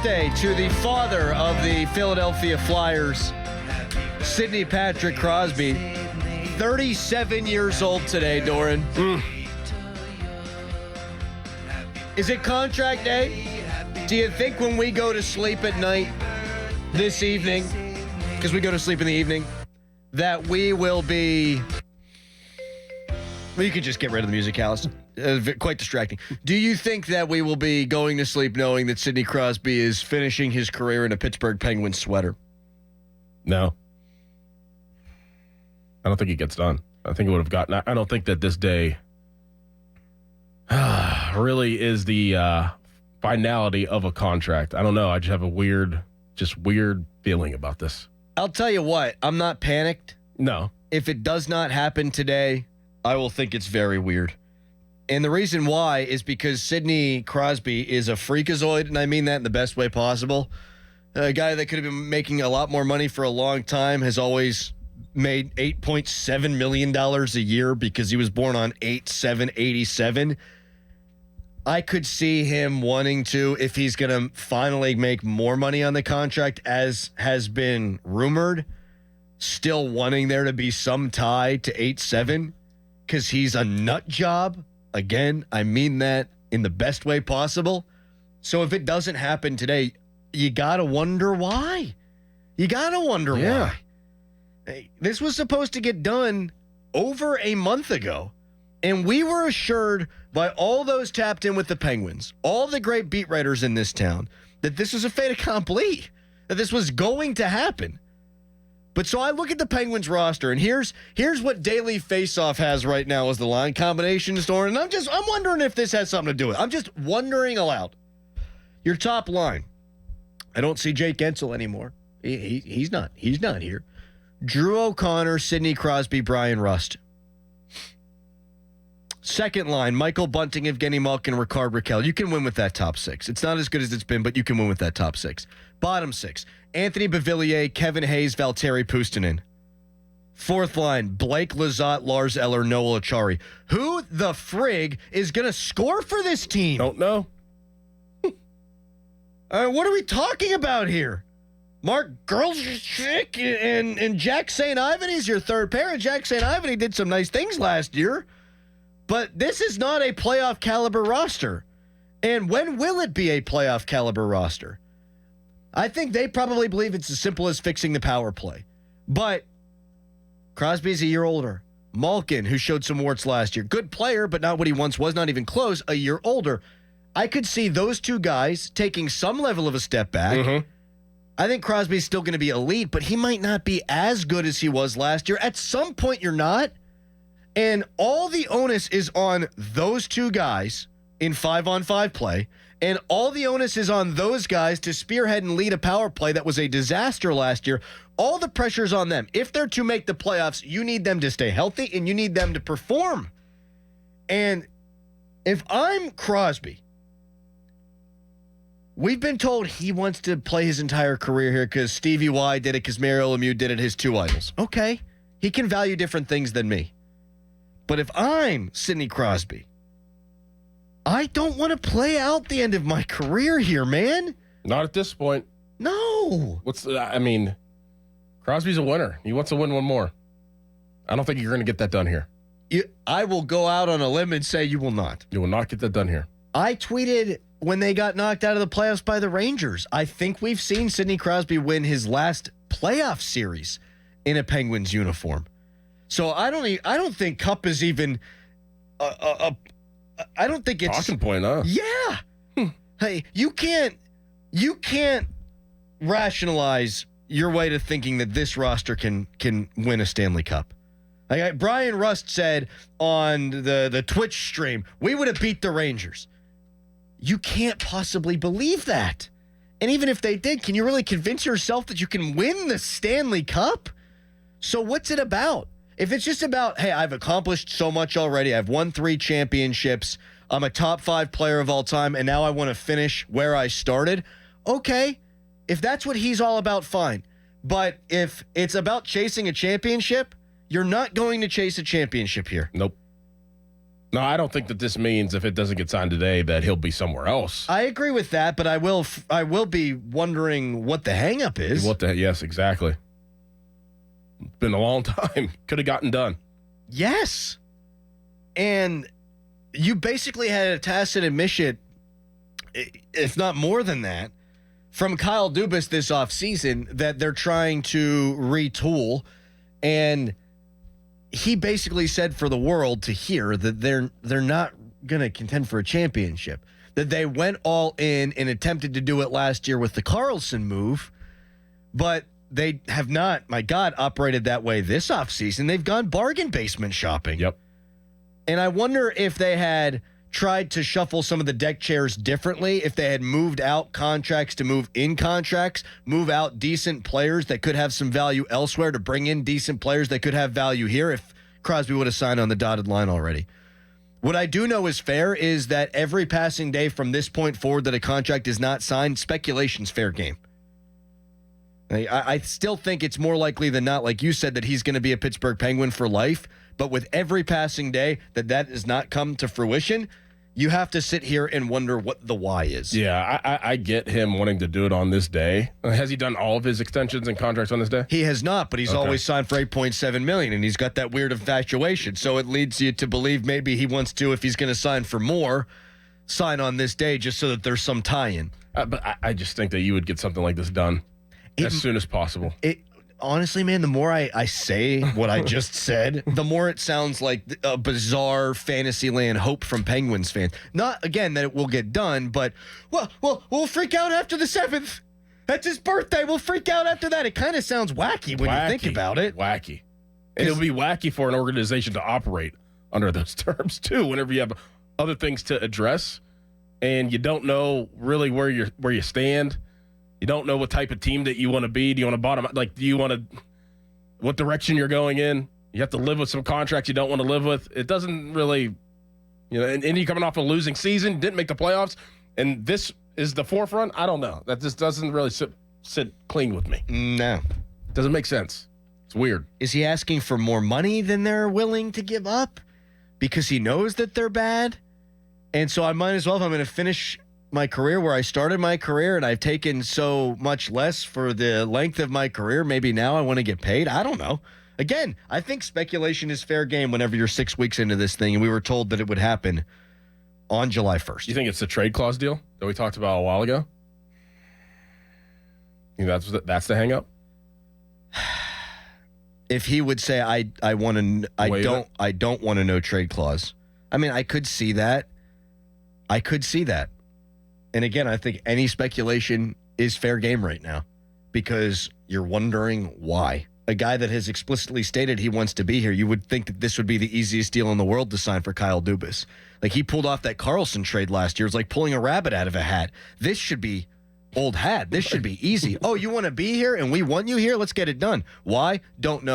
birthday to the father of the Philadelphia Flyers, Sidney Patrick Crosby. 37 years old today, Dorin. Is it contract day? Do you think when we go to sleep at night this evening, because we go to sleep in the evening, that we will be... Well, you could just get rid of the music, Alice. Quite distracting. Do you think that we will be going to sleep knowing that Sidney Crosby is finishing his career in a Pittsburgh Penguins sweater? No. I don't think he gets done. I think it would have gotten... I don't think that this day really is the finality of a contract. I don't know. I just have a weird feeling about this. I'll tell you what. I'm not panicked. No. If it does not happen today, I will think it's very weird. And the reason why is because Sidney Crosby is a freakazoid, and I mean that in the best way possible. A guy that could have been making a lot more money for a long time has always made $8.7 million a year because he was born on 8/7/87. I could see him wanting to, if he's going to finally make more money on the contract, as has been rumored, still wanting there to be some tie to 8/7 because he's a nut job. Again, I mean that in the best way possible. So if it doesn't happen today, you got to wonder why. You got to wonder why. Hey, this was supposed to get done over a month ago, and we were assured by all those tapped in with the Penguins, all the great beat writers in this town, that this was a fait accompli, that this was going to happen. But so I look at the Penguins roster, and here's what Daily Faceoff has right now as the line combination store, and I'm wondering if this has something to do with it. I'm just wondering aloud. Your top line. I don't see Jake Gensel anymore. He's not here. Drew O'Connor, Sidney Crosby, Brian Rust. Second line, Michael Bunting, Evgeny Malkin, Ricard Raquel. You can win with that top six. It's not as good as it's been, but you can win with that top six. Bottom six, Anthony Beauvillier, Kevin Hayes, Valtteri Puustinen. Fourth line, Blake Lizotte, Lars Eller, Noel Acciari. Who the frig is going to score for this team? Don't know. What are we talking about here? Mark Girlchick and Jack St. Ivany's your third pair. And Jack St. Ivany did some nice things last year. But this is not a playoff caliber roster. And when will it be a playoff caliber roster? I think they probably believe it's as simple as fixing the power play. But Crosby's a year older. Malkin, who showed some warts last year. Good player, but not what he once was, not even close, a year older. I could see those two guys taking some level of a step back. Mm-hmm. I think Crosby's still going to be elite, but he might not be as good as he was last year. At some point, you're not. And all the onus is on those two guys in 5-on-5 play, and all the onus is on those guys to spearhead and lead a power play that was a disaster last year. All the pressure's on them. If they're to make the playoffs, you need them to stay healthy, and you need them to perform. And if I'm Crosby, we've been told he wants to play his entire career here because Stevie Y did it, because Mario Lemieux did it, his two idols. Okay, he can value different things than me. But if I'm Sidney Crosby, I don't want to play out the end of my career here, man. Not at this point. No. Crosby's a winner. He wants to win one more. I don't think you're going to get that done here. I will go out on a limb and say you will not. You will not get that done here. I tweeted when they got knocked out of the playoffs by the Rangers, I think we've seen Sidney Crosby win his last playoff series in a Penguins uniform. So I don't think Cup is even I don't think it's talking point, huh? Yeah. Hey, you can't rationalize your way to thinking that this roster can win a Stanley Cup. Like Brian Rust said on the Twitch stream, we would have beat the Rangers. You can't possibly believe that. And even if they did, can you really convince yourself that you can win the Stanley Cup? So what's it about? If it's just about, hey, I've accomplished so much already. I've won 3 championships. I'm a top 5 player of all time, and now I want to finish where I started. Okay, if that's what he's all about, fine. But if it's about chasing a championship, you're not going to chase a championship here. Nope. No, I don't think that this means if it doesn't get signed today that he'll be somewhere else. I agree with that, but I will be wondering what the hang-up is. Yes, exactly. It's been a long time. Could have gotten done. Yes. And you basically had a tacit admission, if not more than that, from Kyle Dubas this offseason that they're trying to retool. And he basically said for the world to hear that they're not going to contend for a championship, that they went all in and attempted to do it last year with the Carlson move, but they have not, my God, operated that way this offseason. They've gone bargain basement shopping. Yep. And I wonder if they had tried to shuffle some of the deck chairs differently, if they had moved out contracts to move in contracts, move out decent players that could have some value elsewhere to bring in decent players that could have value here if Crosby would have signed on the dotted line already. What I do know is fair is that every passing day from this point forward that a contract is not signed, speculation's fair game. I still think it's more likely than not, like you said, that he's going to be a Pittsburgh Penguin for life. But with every passing day that does not come to fruition, you have to sit here and wonder what the why is. Yeah, I get him wanting to do it on this day. Has he done all of his extensions and contracts on this day? He has not, but he's always signed for $8.7 million, and he's got that weird infatuation. So it leads you to believe maybe he wants to, if he's going to sign for more, sign on this day just so that there's some tie-in. But I just think that you would get something like this done as soon as possible. Honestly, man, the more I say what I just said, the more it sounds like a bizarre Fantasyland hope from Penguins fans. Not, again, that it will get done, but, we'll freak out after the 7th. That's his birthday. We'll freak out after that. It kind of sounds wacky when you think about it. Wacky. And it'll be wacky for an organization to operate under those terms, too, whenever you have other things to address and you don't know really where you stand. You don't know what type of team that you want to be. Do you want to bottom? Like, do you want to? What direction you're going in? You have to live with some contracts you don't want to live with. It doesn't really, and you're coming off a losing season, didn't make the playoffs, and this is the forefront. I don't know. That just doesn't really sit clean with me. No, doesn't make sense. It's weird. Is he asking for more money than they're willing to give up because he knows that they're bad? And so I might as well, if I'm going to finish my career where I started my career and I've taken so much less for the length of my career, maybe now I want to get paid. I don't know. Again, I think speculation is fair game whenever you're 6 weeks into this thing, and we were told that it would happen on July 1st. You think it's the trade clause deal that we talked about a while ago? You think that's the hang up? If he would say I don't want a no trade clause. I mean, I could see that. And again, I think any speculation is fair game right now because you're wondering why. A guy that has explicitly stated he wants to be here, you would think that this would be the easiest deal in the world to sign for Kyle Dubas. Like, he pulled off that Carlson trade last year. It's like pulling a rabbit out of a hat. This should be old hat. This should be easy. Oh, you want to be here and we want you here? Let's get it done. Why? Don't know.